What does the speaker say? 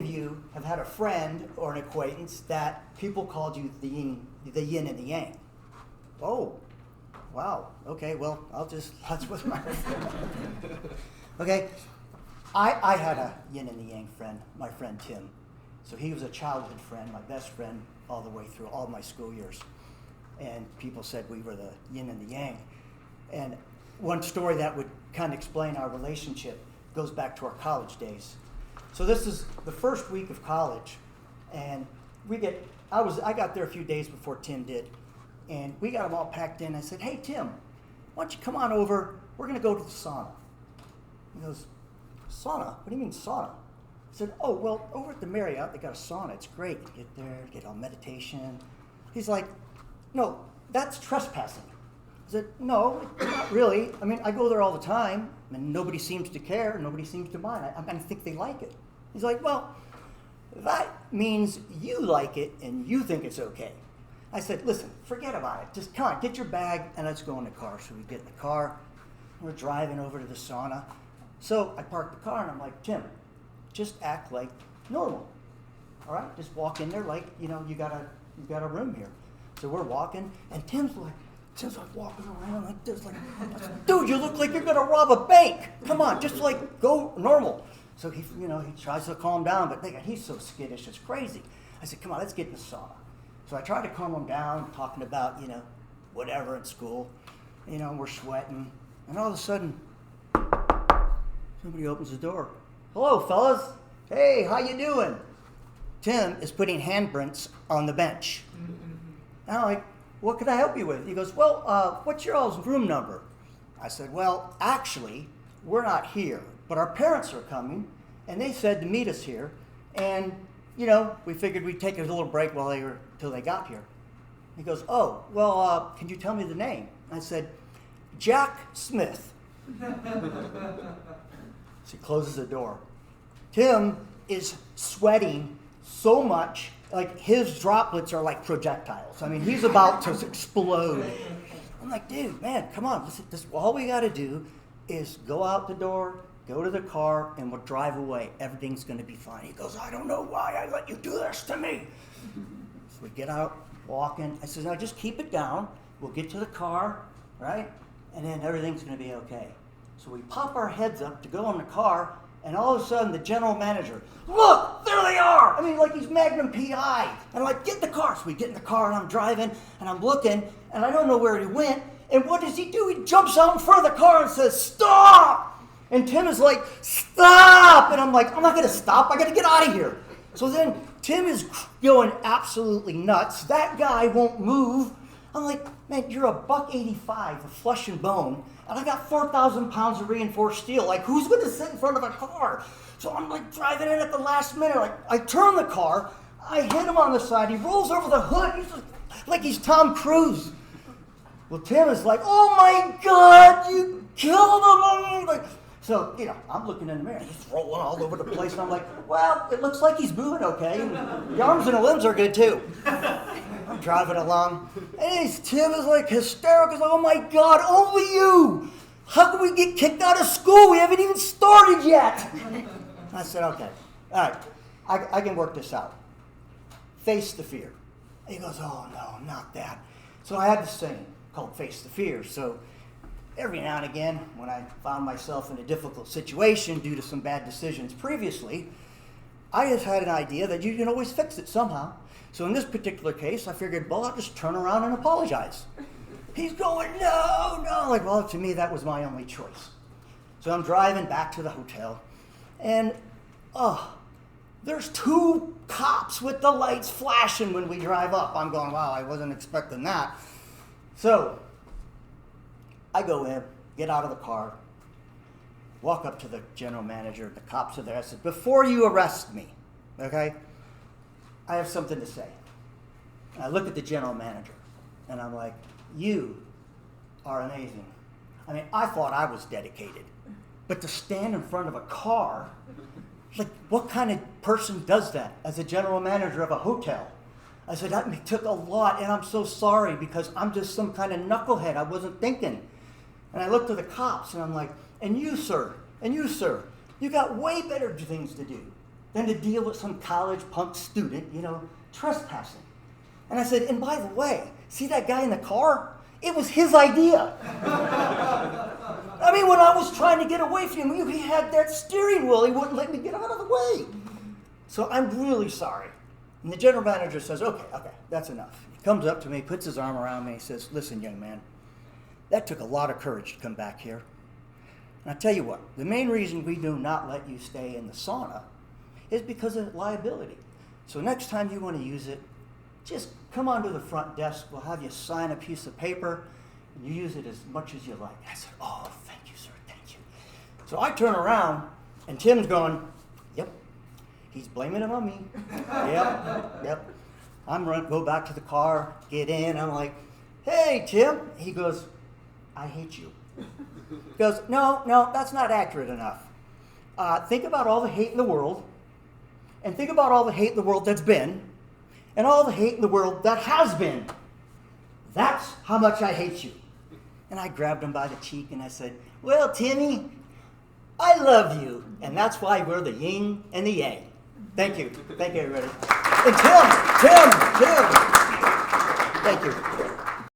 You have had a friend or an acquaintance that people called you the yin and the yang. Oh, wow. Okay, well, that's what my Okay, I had a yin and the yang friend, my friend Tim. So he was a childhood friend, my best friend, all the way through all my school years. And people said we were the yin and the yang. And one story that would kind of explain our relationship goes back to our college days. So this is the first week of college, and I got there a few days before Tim did, and we got them all packed in. I said, "Hey Tim, why don't you come on over? We're going to go to the sauna." He goes, "Sauna? What do you mean sauna?" I said, "Oh, well, over at the Marriott, they got a sauna. It's great. You get there, get all meditation." He's like, "No, that's trespassing." I said, "No, not really. I mean, I go there all the time, and nobody seems to care. Nobody seems to mind. I think they like it." He's like, "Well, that means you like it, and you think it's okay." I said, "Listen, forget about it. Just come on, get your bag, and let's go in the car." So we get in the car. We're driving over to the sauna. So I park the car, and I'm like, "Tim, just act like normal. All right? Just walk in there like, you got a room here." So we're walking, and Tim's like walking around like this, like, "Dude, you look like you're gonna rob a bank. Come on, just like go normal." So he tries to calm down, but he's so skittish, it's crazy. I said, "Come on, let's get in the sauna." So I tried to calm him down, talking about, whatever in school. We're sweating, and all of a sudden, somebody opens the door. "Hello, fellas. Hey, how you doing?" Tim is putting handprints on the bench. And I'm like, "What can I help you with?" He goes, "Well, what's your all's room number?" I said, "Well, actually, we're not here, but our parents are coming, and they said to meet us here, and, we figured we'd take a little break till they got here." He goes, "Oh, well, can you tell me the name?" I said, "Jack Smith." So he closes the door. Tim is sweating so much, like his droplets are like projectiles. I mean, he's about to explode. I'm like, "Dude, man, come on. This all we got to do is go out the door, go to the car, and we'll drive away. Everything's going to be fine." He goes, "I don't know why I let you do this to me." So we get out, walking. I said, "Now just keep it down. We'll get to the car, right? And then everything's going to be okay." So we pop our heads up to go in the car, and all of a sudden the general manager, "Look, there they are!" I mean, like he's Magnum PI. And I'm like, "Get in the car." So we get in the car, and I'm driving, and I'm looking, and I don't know where he went. And what does he do? He jumps out in front of the car and says, "Stop!" And Tim is like, "Stop!" And I'm like, "I'm not going to stop. I got to get out of here." So then Tim is going absolutely nuts. That guy won't move. I'm like, "Man, you're a $185 of flesh and bone, and I got 4,000 pounds of reinforced steel. Like, who's going to sit in front of a car?" So I'm like driving in at the last minute. Like, I turn the car, I hit him on the side. He rolls over the hood. He's like he's Tom Cruise. Well, Tim is like, "Oh my God, you killed him!" Like, so, I'm looking in the mirror. He's rolling all over the place, and I'm like, "Well, it looks like he's moving okay. And the arms and the limbs are good too." I'm driving along, and Tim is like hysterical. He's like, "Oh my God, only you! How can we get kicked out of school? We haven't even started yet." I said, "Okay, all right, I can work this out. Face the fear." And he goes, "Oh no, not that." So I had this thing called Face the Fear. So every now and again, when I found myself in a difficult situation due to some bad decisions previously, I just had an idea that you can always fix it somehow. So in this particular case, I figured, well, I'll just turn around and apologize. He's going, "No, no." Like, well, to me, that was my only choice. So I'm driving back to the hotel, and there's 2 cops with the lights flashing when we drive up. I'm going, wow, I wasn't expecting that. So I go in, get out of the car, walk up to the general manager. The cops are there. I said, "Before you arrest me, okay, I have something to say." And I look at the general manager, and I'm like, "You are amazing. I mean, I thought I was dedicated, but to stand in front of a car, like, what kind of person does that as a general manager of a hotel?" I said, "That took a lot, and I'm so sorry because I'm just some kind of knucklehead. I wasn't thinking." And I looked at the cops, and I'm like, and you, sir, you got way better things to do. than to deal with some college punk student, trespassing. And I said, and by the way, see that guy in the car? It was his idea. I mean, when I was trying to get away from him, he had that steering wheel. He wouldn't let me get out of the way. So I'm really sorry. And the general manager says, okay, that's enough. He comes up to me, puts his arm around me, and says, listen, young man, that took a lot of courage to come back here. And I tell you what, the main reason we do not let you stay in the sauna is because of liability. So next time you want to use it, just come on to the front desk. We'll have you sign a piece of paper, and you use it as much as you like. I said, oh, thank you, sir, thank you. So I turn around, and Tim's going, yep, he's blaming it on me. Yep. Go back to the car, get in. I'm like, hey, Tim. He goes, I hate you. He goes, no, that's not accurate enough. Think about all the hate in the world, and think about all the hate in the world that's been, and all the hate in the world that has been. That's how much I hate you. And I grabbed him by the cheek and I said, well, Timmy, I love you. And that's why we're the Ying and the Yang. Thank you. Thank you, everybody. And Tim. Thank you.